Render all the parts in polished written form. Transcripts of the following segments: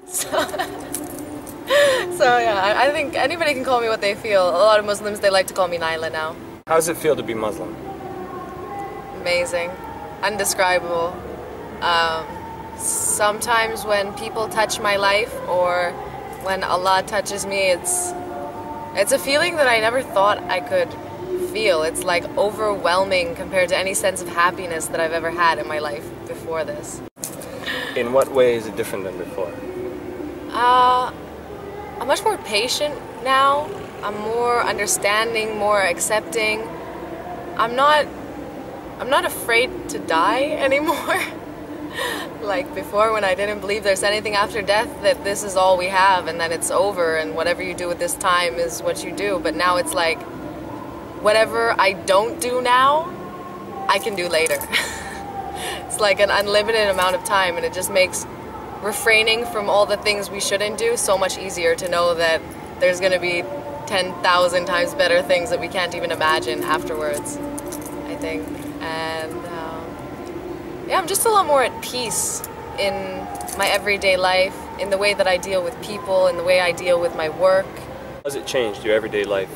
So, so yeah, I think anybody can call me what they feel. A lot of Muslims, they like to call me Nailah now. How does it feel to be Muslim? Amazing. Undescribable. Sometimes when people touch my life or when Allah touches me, it's a feeling that I never thought I could feel. It's like overwhelming compared to any sense of happiness that I've ever had in my life before this. In what way is it different than before? I'm much more patient now. I'm more understanding, more accepting. I'm not afraid to die anymore. Like before, when I didn't believe there's anything after death, that this is all we have and then it's over and whatever you do with this time is what you do. But now it's like, whatever I don't do now, I can do later. It's like an unlimited amount of time, and it just makes refraining from all the things we shouldn't do so much easier to know that there's going to be 10,000 times better things that we can't even imagine afterwards, I think. And yeah, I'm just a lot more at peace in my everyday life, in the way that I deal with people, in the way I deal with my work. How has it changed your everyday life?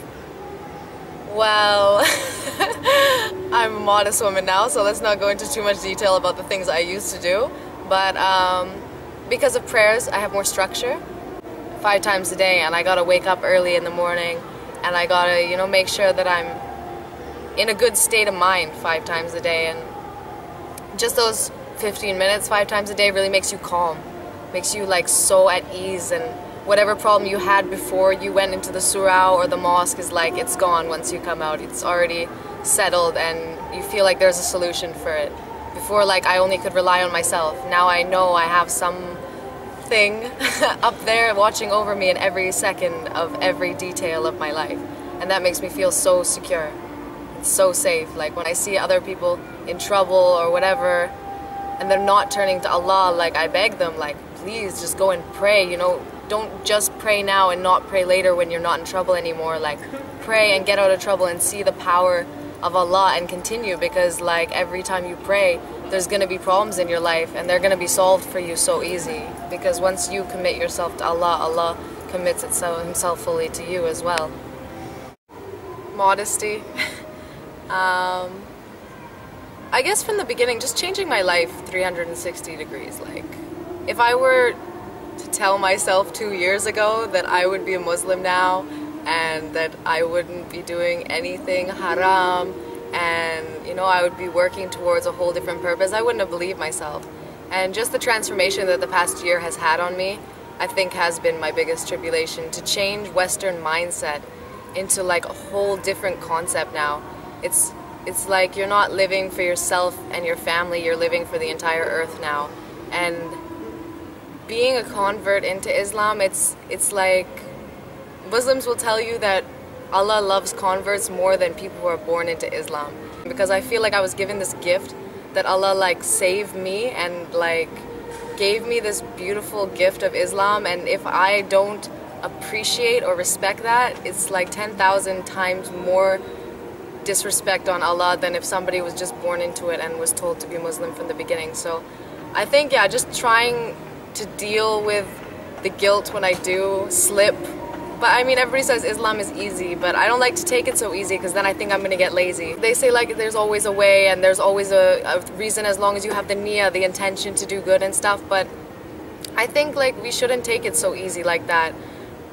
Well, I'm a modest woman now, so let's not go into too much detail about the things I used to do. But because of prayers, I have more structure. 5 times a day, and I gotta wake up early in the morning, and I gotta, you know, make sure that I'm in a good state of mind 5 times a day. And just those 15 minutes 5 times a day really makes you calm, makes you like so at ease, and whatever problem you had before you went into the surah or the mosque is like, it's gone once you come out. It's already settled and you feel like there's a solution for it. Before, like, I only could rely on myself. Now I know I have something up there watching over me in every second of every detail of my life. And that makes me feel so secure. It's so safe. Like when I see other people in trouble or whatever and they're not turning to Allah, like I beg them, like, please just go and pray, you know. Don't just pray now and not pray later when you're not in trouble anymore. Like, pray and get out of trouble and see the power of Allah and continue, because like every time you pray, there's going to be problems in your life and they're going to be solved for you so easy. Because once you commit yourself to Allah, Allah commits himself fully to you as well. Modesty. I guess from the beginning, just changing my life 360 degrees. Like, if I were to tell myself 2 years ago that I would be a Muslim now and that I wouldn't be doing anything haram and, you know, I would be working towards a whole different purpose, I wouldn't have believed myself. And just the transformation that the past year has had on me, I think has been my biggest tribulation, to change Western mindset into like a whole different concept now. It's like you're not living for yourself and your family, you're living for the entire earth now. And being a convert into Islam, it's like Muslims will tell you that Allah loves converts more than people who are born into Islam. Because I feel like I was given this gift that Allah like saved me and like gave me this beautiful gift of Islam, and if I don't appreciate or respect that, it's like 10,000 times more disrespect on Allah than if somebody was just born into it and was told to be Muslim from the beginning. So I think, yeah, just trying to deal with the guilt when I do slip. But I mean, everybody says Islam is easy, but I don't like to take it so easy because then I think I'm going to get lazy. They say like there's always a way and there's always a reason as long as you have the niyyah, the intention to do good and stuff, but I think like we shouldn't take it so easy like that,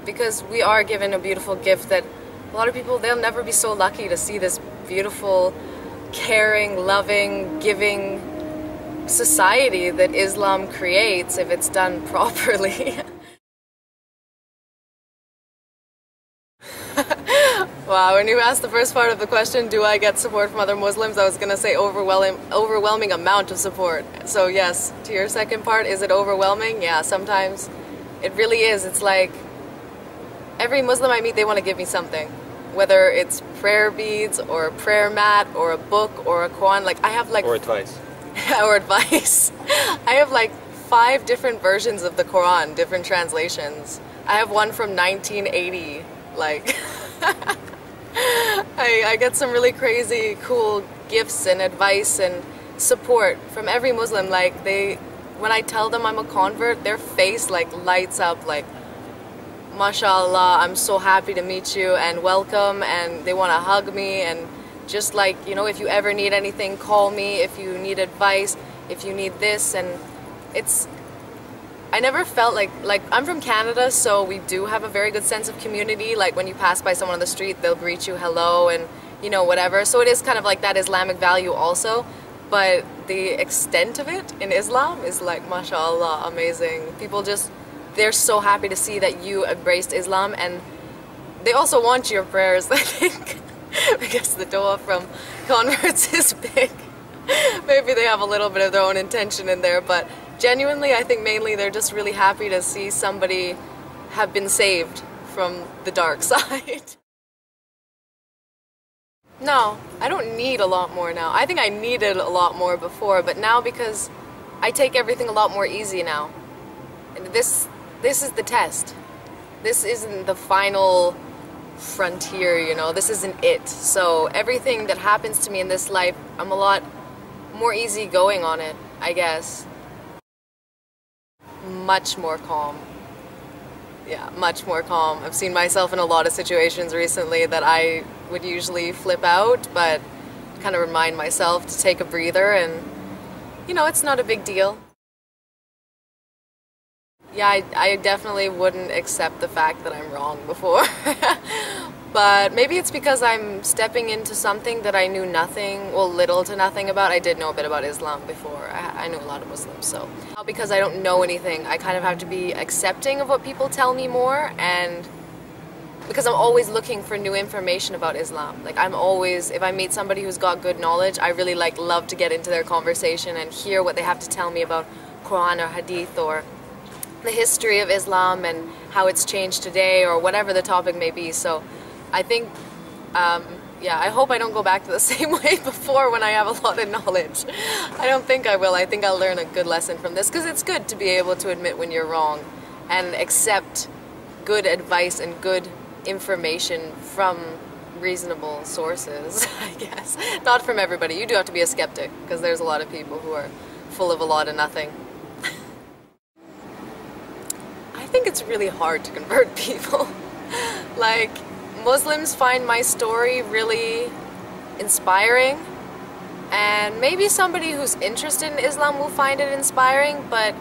because we are given a beautiful gift that a lot of people, they'll never be so lucky to see this beautiful, caring, loving, giving society that Islam creates if it's done properly. Wow, when you asked the first part of the question, do I get support from other Muslims, I was going to say overwhelming amount of support. So yes, to your second part, is it overwhelming? Yeah, sometimes it really is. It's like every Muslim I meet, they want to give me something. Whether it's prayer beads or a prayer mat or a book or a Quran, like I have like... Or advice. Or advice. I have like 5 different versions of the Quran, different translations. I have one from 1980, like... I get some really crazy, cool gifts and advice and support from every Muslim. Like they when I tell them I'm a convert, their face like lights up like, mashallah, I'm so happy to meet you and welcome, and they want to hug me, and just like, you know, if you ever need anything, call me, if you need advice, if you need this. And it's, I never felt like I'm from Canada, so we do have a very good sense of community. Like when you pass by someone on the street, they'll greet you hello and, you know, whatever. So it is kind of like that Islamic value also, but the extent of it in Islam is like, mashallah, amazing. People just, they're so happy to see that you embraced Islam, and they also want your prayers, I think. Because the dua from converts is big. Maybe they have a little bit of their own intention in there, but genuinely I think mainly they're just really happy to see somebody have been saved from the dark side. No, I don't need a lot more now. I think I needed a lot more before, but now because I take everything a lot more easy now. And this is the test. This isn't the final frontier, you know, this isn't it. So everything that happens to me in this life, I'm a lot more easygoing on it, I guess. Much more calm. Yeah, much more calm. I've seen myself in a lot of situations recently that I would usually flip out, but kind of remind myself to take a breather and, you know, it's not a big deal. Yeah, I definitely wouldn't accept the fact that I'm wrong before. But maybe it's because I'm stepping into something that I knew nothing, well, little to nothing about. I did know a bit about Islam before. I knew a lot of Muslims, so. Because I don't know anything, I kind of have to be accepting of what people tell me more, and because I'm always looking for new information about Islam. Like I'm always, if I meet somebody who's got good knowledge, I really love to get into their conversation and hear what they have to tell me about Quran or Hadith or the history of Islam and how it's changed today or whatever the topic may be. So I think, yeah, I hope I don't go back to the same way before when I have a lot of knowledge. I don't think I will. I think I'll learn a good lesson from this, because it's good to be able to admit when you're wrong and accept good advice and good information from reasonable sources, I guess. Not from everybody. You do have to be a skeptic, because there's a lot of people who are full of a lot of nothing. I think it's really hard to convert people. Like, Muslims find my story really inspiring, and maybe somebody who's interested in Islam will find it inspiring, but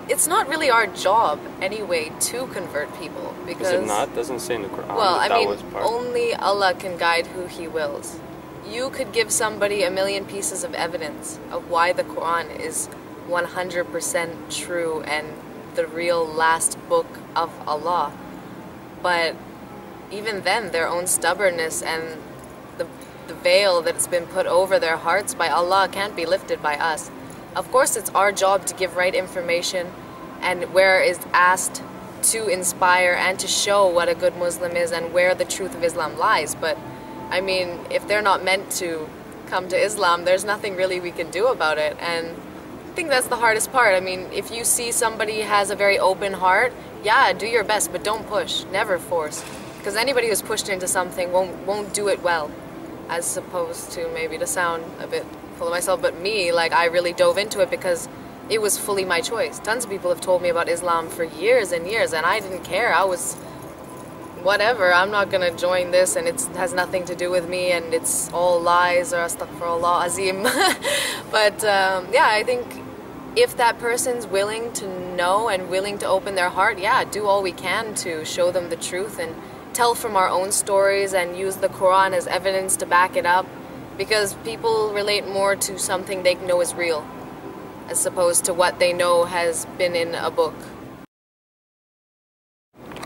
it's not really our job anyway to convert people, because... Is it not? Doesn't say in the Quran. Well, I mean, only Allah can guide who He wills. You could give somebody a million pieces of evidence of why the Quran is 100% true and the real last book of Allah, but even then their own stubbornness and the veil that's been put over their hearts by Allah can't be lifted by us. Of course it's our job to give right information, and where is asked to inspire and to show what a good Muslim is and where the truth of Islam lies. But I mean, if they're not meant to come to Islam, there's nothing really we can do about it. And I think that's the hardest part. I mean, if you see somebody has a very open heart, yeah, do your best, but don't push, never force. Because anybody who's pushed into something won't do it well, as opposed to, maybe to sound a bit full of myself, but me, like, I really dove into it because it was fully my choice. Tons of people have told me about Islam for years and years, and I didn't care. I was, whatever, I'm not gonna join this, and it has nothing to do with me, and it's all lies, or astaghfirullah azim. But yeah, I think if that person's willing to know and willing to open their heart, yeah, do all we can to show them the truth and tell from our own stories and use the Quran as evidence to back it up, because people relate more to something they know is real as opposed to what they know has been in a book.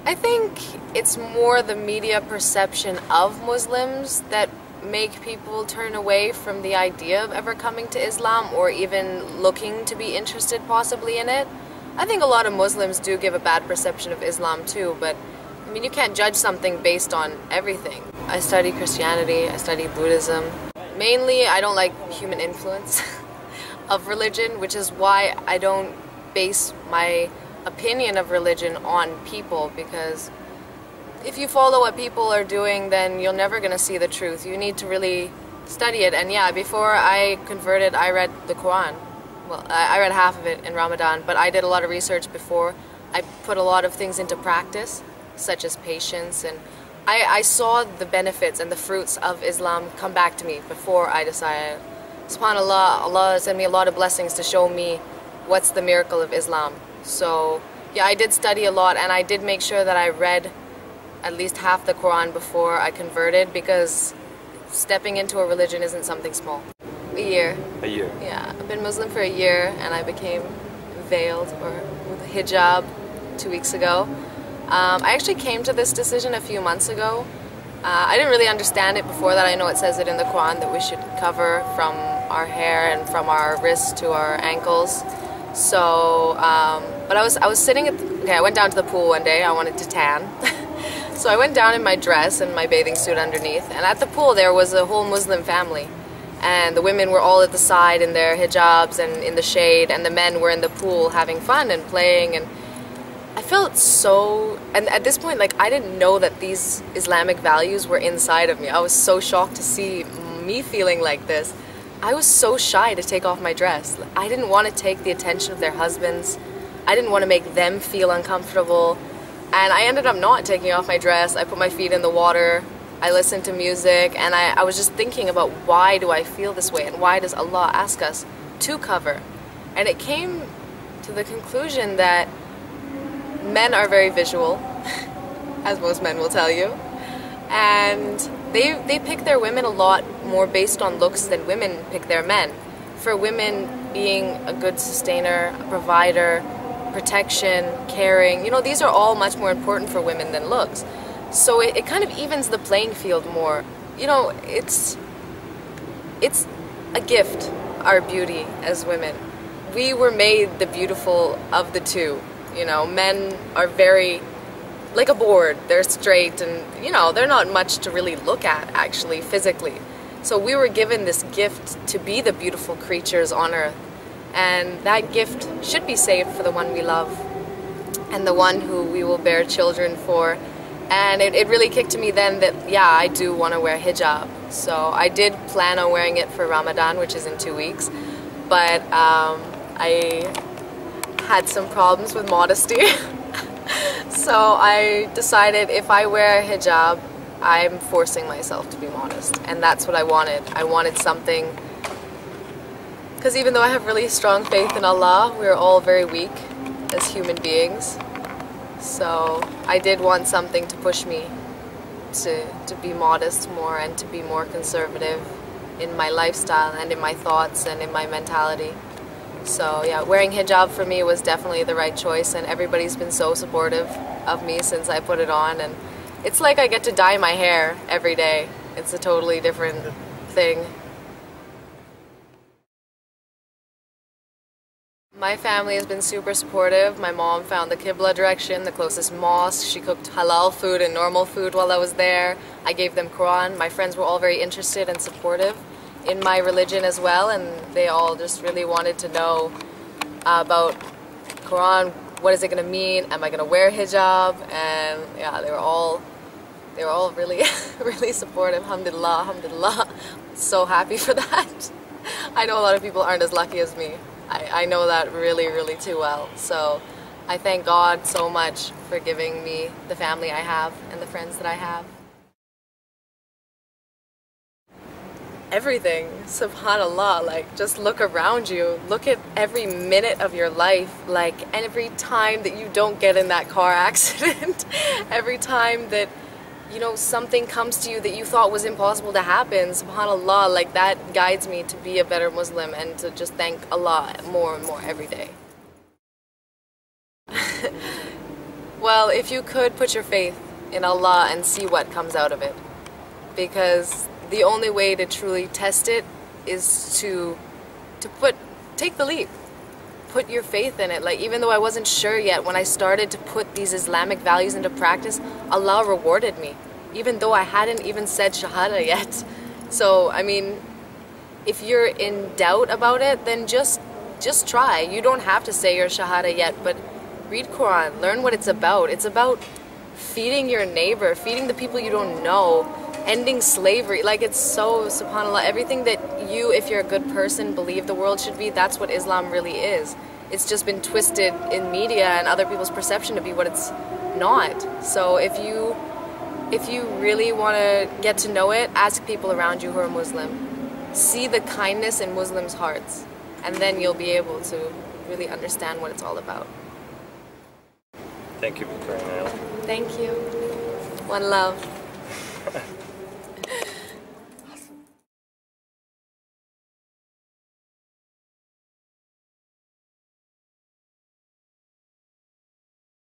I think it's more the media perception of Muslims that make people turn away from the idea of ever coming to Islam or even looking to be interested possibly in it. I think a lot of Muslims do give a bad perception of Islam too, but I mean, you can't judge something based on everything. I study Christianity, I study Buddhism. Mainly, I don't like human influence of religion, which is why I don't base my opinion of religion on people, because if you follow what people are doing, then you're never going to see the truth. You need to really study it. And yeah, before I converted, I read the Quran. well, I read half of it in Ramadan, but I did a lot of research before. I put a lot of things into practice, such as patience, and I saw the benefits and the fruits of Islam come back to me before I decided. SubhanAllah, Allah sent me a lot of blessings to show me what's the miracle of Islam. So yeah, I did study a lot, and I did make sure that I read at least half the Quran before I converted, because stepping into a religion isn't something small. A year. A year? Yeah, I've been Muslim for a year, and I became veiled, or with a hijab, 2 weeks ago. I actually came to this decision a few months ago. I didn't really understand it before that. I know it says it in the Quran that we should cover from our hair and from our wrists to our ankles. So, but I was sitting at, I went down to the pool one day. I wanted to tan. So I went down in my dress and my bathing suit underneath. And at the pool there was a whole Muslim family. And the women were all at the side in their hijabs and in the shade. And the men were in the pool having fun and playing. And I felt so, and at this point, like, I didn't know that these Islamic values were inside of me. I was so shocked to see me feeling like this. I was so shy to take off my dress. I didn't want to take the attention of their husbands. I didn't want to make them feel uncomfortable. And I ended up not taking off my dress. I put my feet in the water. I listened to music, and I was just thinking about, why do I feel this way, and why does Allah ask us to cover? And it came to the conclusion that men are very visual, as most men will tell you, and they pick their women a lot more based on looks than women pick their men. For women, being a good sustainer, a provider, protection, caring, you know, these are all much more important for women than looks. So it kind of evens the playing field more. You know, it's a gift, our beauty as women. We were made the beautiful of the two. You know, men are very, like a board, they're straight, and, you know, they're not much to really look at, actually, physically. So we were given this gift to be the beautiful creatures on earth, and that gift should be saved for the one we love, and the one who we will bear children for. And it really kicked to me then that, yeah, I do want to wear hijab. So I did plan on wearing it for Ramadan, which is in 2 weeks, but I had some problems with modesty. So I decided, if I wear hijab, I'm forcing myself to be modest, and that's what I wanted. I wanted something, because even though I have really strong faith in Allah, we're all very weak as human beings. So I did want something to push me to be modest more, and to be more conservative in my lifestyle and in my thoughts and in my mentality. So yeah, wearing hijab for me was definitely the right choice, and everybody's been so supportive of me since I put it on, and it's like I get to dye my hair every day. It's a totally different thing. My family has been super supportive. My mom found the Qibla direction, the closest mosque. She cooked halal food and normal food while I was there. I gave them Quran. My friends were all very interested and supportive in my religion as well, and they all just really wanted to know about Quran. What is it going to mean? Am I going to wear hijab? And yeah, they were all really really supportive. Alhamdulillah, alhamdulillah. So happy for that. I know a lot of people aren't as lucky as me. I know that really, really too well. So I thank God so much for giving me the family I have and the friends that I have. Everything, subhanallah, like, just look around you, look at every minute of your life, like every time that you don't get in that car accident, every time that, you know, something comes to you that you thought was impossible to happen, subhanallah, like, that guides me to be a better Muslim and to just thank Allah more and more every day. Well, if you could put your faith in Allah and see what comes out of it, because the only way to truly test it is to take the leap. Put your faith in it. Like, even though I wasn't sure yet, when I started to put these Islamic values into practice, Allah rewarded me, even though I hadn't even said Shahada yet. So, I mean, if you're in doubt about it, then just try. You don't have to say your Shahada yet, but read Quran, learn what it's about. It's about feeding your neighbor, feeding the people you don't know, ending slavery. Like, it's so, subhanAllah, everything that you, if you're a good person, believe the world should be, that's what Islam really is. It's just been twisted in media and other people's perception to be what it's not. So if you really want to get to know it, ask people around you who are Muslim. See the kindness in Muslims' hearts, and then you'll be able to really understand what it's all about. Thank you, Victoria. Thank you. One love.